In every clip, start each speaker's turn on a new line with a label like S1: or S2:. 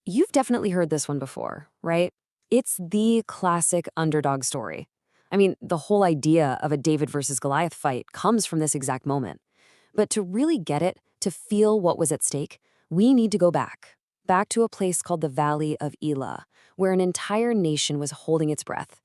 S1: You've definitely heard this one before, right? It's the classic underdog story. I mean, the whole idea of a David versus Goliath fight comes from this exact moment. But to really get it, to feel what was at stake, we need to go back to a place called the Valley of Elah, where an entire nation was holding its breath.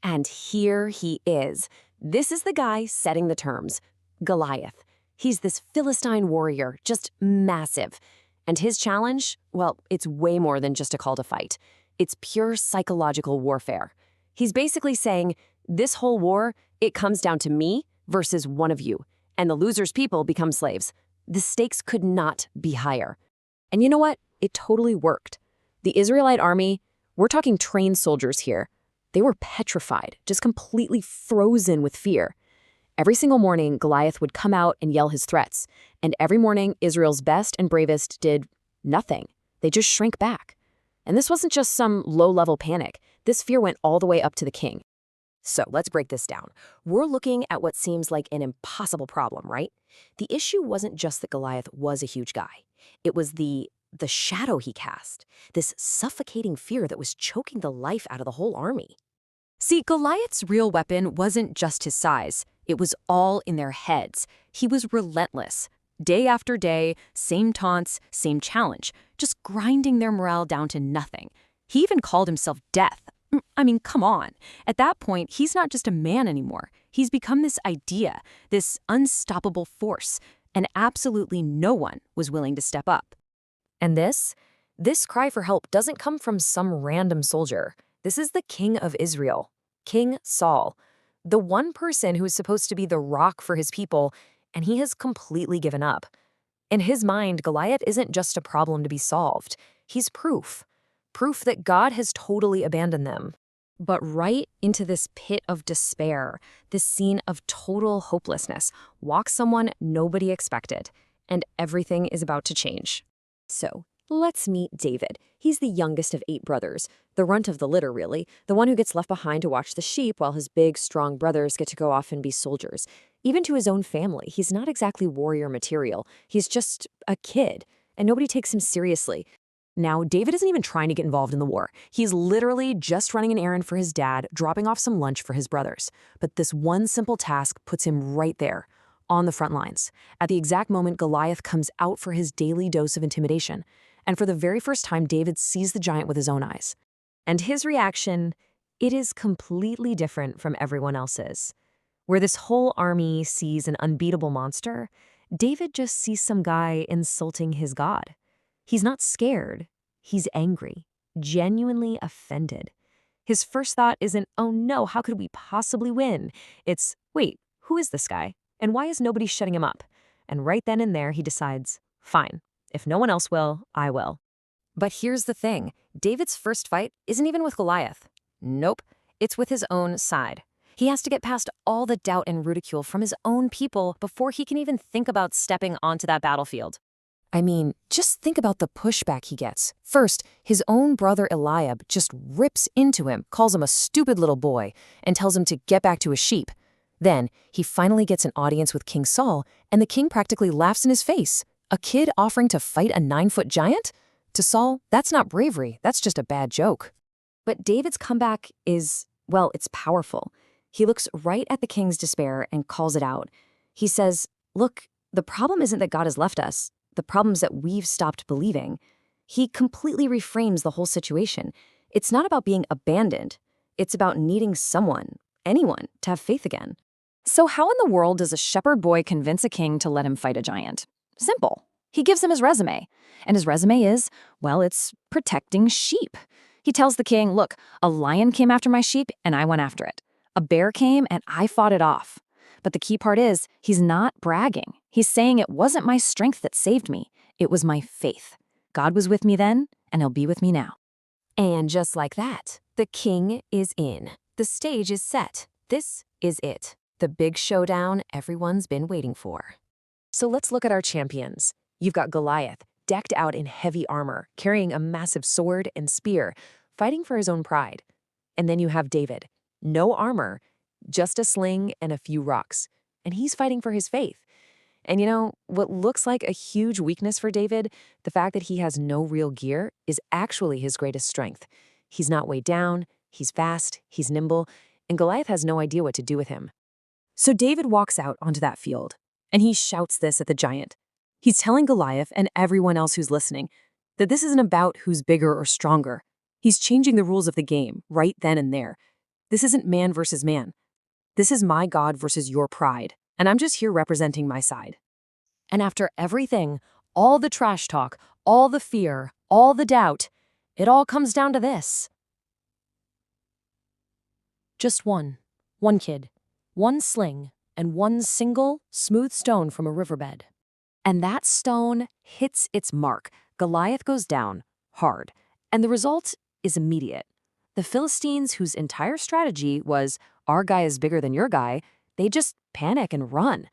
S1: And here he is. This is the guy setting the terms, Goliath. He's this Philistine warrior, just massive. And his challenge, well, it's way more than just a call to fight. It's pure psychological warfare. He's basically saying, this whole war, it comes down to me versus one of you, and the loser's people become slaves. The stakes could not be higher. And you know what? It totally worked. The Israelite army, we're talking trained soldiers here. They were petrified, just completely frozen with fear. Every single morning, Goliath would come out and yell his threats. And every morning, Israel's best and bravest did nothing. They just shrank back. And this wasn't just some low-level panic. This fear went all the way up to the king.
S2: So let's break this down. We're looking at what seems like an impossible problem, right? The issue wasn't just that Goliath was a huge guy. It was the shadow he cast, this suffocating fear that was choking the life out of the whole army.
S3: See, Goliath's real weapon wasn't just his size. It was all in their heads. He was relentless. Day after day, same taunts, same challenge, just grinding their morale down to nothing. He even called himself Death. I mean, come on. At that point, he's not just a man anymore. He's become this idea, this unstoppable force, and absolutely no one was willing to step up.
S2: And this cry for help doesn't come from some random soldier. This is the king of Israel, King Saul, the one person who is supposed to be the rock for his people, and he has completely given up. In his mind, Goliath isn't just a problem to be solved. He's proof that God has totally abandoned them.
S1: But right into this pit of despair, this scene of total hopelessness, walks someone nobody expected, and everything is about to change.
S2: So, let's meet David. He's the youngest of 8 brothers, the runt of the litter, really, the one who gets left behind to watch the sheep while his big, strong brothers get to go off and be soldiers. Even to his own family, he's not exactly warrior material. He's just a kid, and nobody takes him seriously. Now, David isn't even trying to get involved in the war. He's literally just running an errand for his dad, dropping off some lunch for his brothers. But this one simple task puts him right there, on the front lines. At the exact moment, Goliath comes out for his daily dose of intimidation. And for the very first time, David sees the giant with his own eyes. And his reaction, it is completely different from everyone else's. Where this whole army sees an unbeatable monster, David just sees some guy insulting his God. He's not scared. He's angry, genuinely offended. His first thought isn't, oh no, how could we possibly win? It's, wait, who is this guy? And why is nobody shutting him up? And right then and there, he decides, fine, if no one else will, I will. But here's the thing. David's first fight isn't even with Goliath. Nope, it's with his own side. He has to get past all the doubt and ridicule from his own people before he can even think about stepping onto that battlefield. I mean, just think about the pushback he gets. First, his own brother Eliab just rips into him, calls him a stupid little boy, and tells him to get back to his sheep. Then, he finally gets an audience with King Saul, and the king practically laughs in his face. A kid offering to fight a 9-foot giant? To Saul, that's not bravery, that's just a bad joke. But David's comeback is, well, it's powerful. He looks right at the king's despair and calls it out. He says, look, the problem isn't that God has left us. The problem's that we've stopped believing. He completely reframes the whole situation. It's not about being abandoned. It's about needing someone, anyone, to have faith again.
S3: So how in the world does a shepherd boy convince a king to let him fight a giant? Simple. He gives him his resume. And his resume is, well, it's protecting sheep. He tells the king, look, a lion came after my sheep and I went after it. A bear came and I fought it off. But the key part is, he's not bragging. He's saying it wasn't my strength that saved me. It was my faith. God was with me then, and he'll be with me now.
S2: And just like that, the king is in. The stage is set. This is it. The big showdown everyone's been waiting for. So let's look at our champions. You've got Goliath, decked out in heavy armor, carrying a massive sword and spear, fighting for his own pride. And then you have David, no armor, just a sling and a few rocks. And he's fighting for his faith. And what looks like a huge weakness for David, the fact that he has no real gear, is actually his greatest strength. He's not weighed down, he's fast, he's nimble, and Goliath has no idea what to do with him. So David walks out onto that field, and he shouts this at the giant. He's telling Goliath and everyone else who's listening that this isn't about who's bigger or stronger. He's changing the rules of the game right then and there. This isn't man versus man. This is my God versus your pride, and I'm just here representing my side.
S3: And after everything, all the trash talk, all the fear, all the doubt, it all comes down to this. Just one kid, one sling, and one single, smooth stone from a riverbed.
S1: And that stone hits its mark. Goliath goes down hard, and the result is immediate. The Philistines, whose entire strategy was, our guy is bigger than your guy, they just panic and run.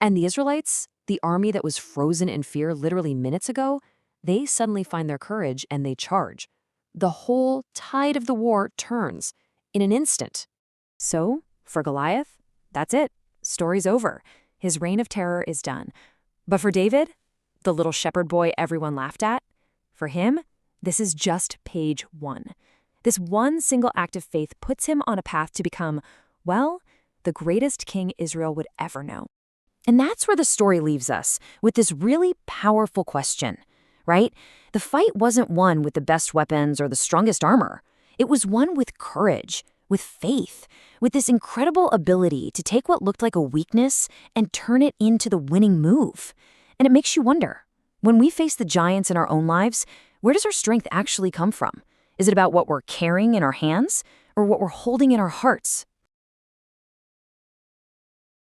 S1: And the Israelites, the army that was frozen in fear literally minutes ago, they suddenly find their courage and they charge. The whole tide of the war turns in an instant.
S3: So, for Goliath, that's it. Story's over. His reign of terror is done. But for David, the little shepherd boy everyone laughed at, for him, this is just page 1. This one single act of faith puts him on a path to become, well, the greatest king Israel would ever know. And that's where the story leaves us, with this really powerful question, right? The fight wasn't won with the best weapons or the strongest armor. It was won with courage, with faith, with this incredible ability to take what looked like a weakness and turn it into the winning move. And it makes you wonder, when we face the giants in our own lives, where does our strength actually come from? Is it about what we're carrying in our hands or what we're holding in our hearts?